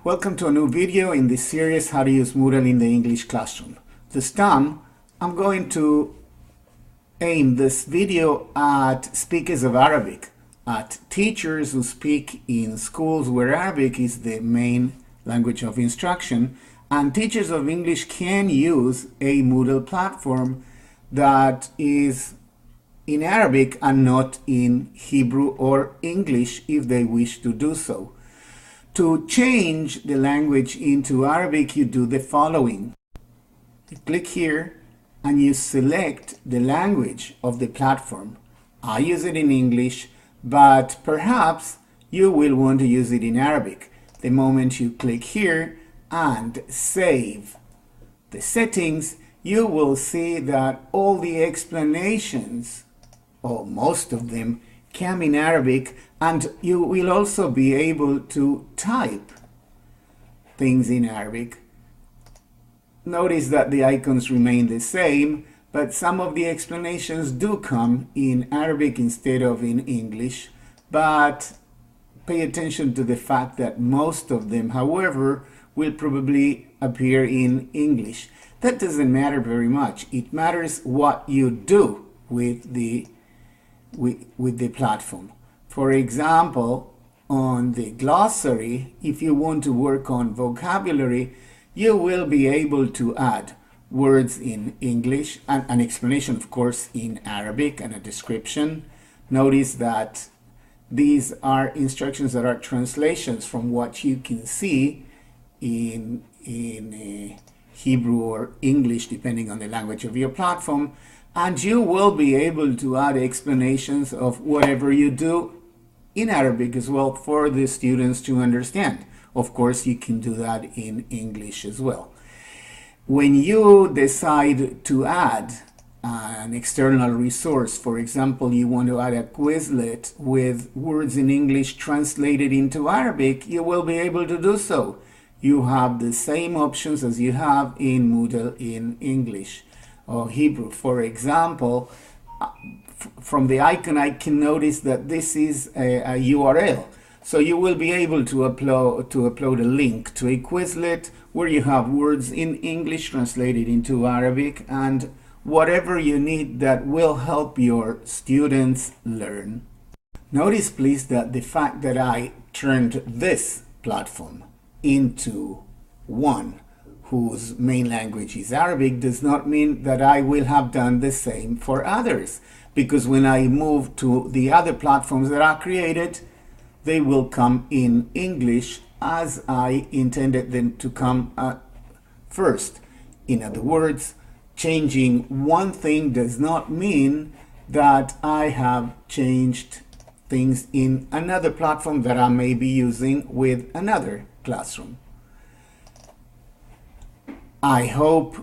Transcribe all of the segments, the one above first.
Welcome to a new video in this series, How to Use Moodle in the English Classroom. This time, I'm going to aim this video at speakers of Arabic, at teachers who speak in schools where Arabic is the main language of instruction, and teachers of English can use a Moodle platform that is in Arabic and not in Hebrew or English if they wish to do so. To change the language into Arabic, you do the following. You click here and you select the language of the platform. I use it in English, but perhaps you will want to use it in Arabic. The moment you click here and save the settings, you will see that all the explanations, or most of them, come in Arabic, and you will also be able to type things in Arabic. Notice that the icons remain the same, but some of the explanations do come in Arabic instead of in English. But pay attention to the fact that most of them, however, will probably appear in English. That doesn't matter very much. It matters what you do with the platform. For example, on the glossary, if you want to work on vocabulary, you will be able to add words in English and an explanation, of course, in Arabic and a description. Notice that these are instructions that are translations from what you can see in Hebrew or English, depending on the language of your platform. And you will be able to add explanations of whatever you do in Arabic as well for the students to understand. Of course, you can do that in English as well. When you decide to add an external resource, for example, you want to add a Quizlet with words in English translated into Arabic, you will be able to do so. You have the same options as you have in Moodle in English or Hebrew. For example, from the icon I can notice that this is a URL. So you will be able to upload a link to a Quizlet where you have words in English translated into Arabic and whatever you need that will help your students learn. Notice please that the fact that I turned this platform into one whose main language is Arabic does not mean that I will have done the same for others, because when I move to the other platforms that are created, they will come in English as I intended them to come first. In other words, changing one thing does not mean that I have changed things in another platform that I may be using with another classroom. I hope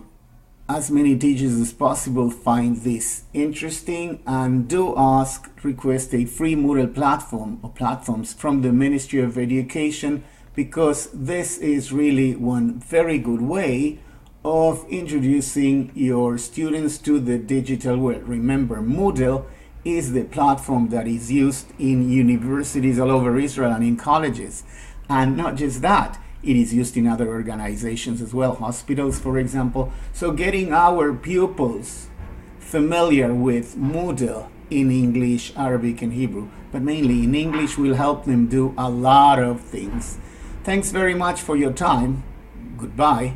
as many teachers as possible find this interesting and do request a free Moodle platform or platforms from the Ministry of Education, because this is really one very good way of introducing your students to the digital world. Remember, Moodle is the platform that is used in universities all over Israel and in colleges. And not just that, it is used in other organizations as well, hospitals, for example. So getting our pupils familiar with Moodle in English, Arabic, and Hebrew, but mainly in English, will help them do a lot of things. Thanks very much for your time. Goodbye.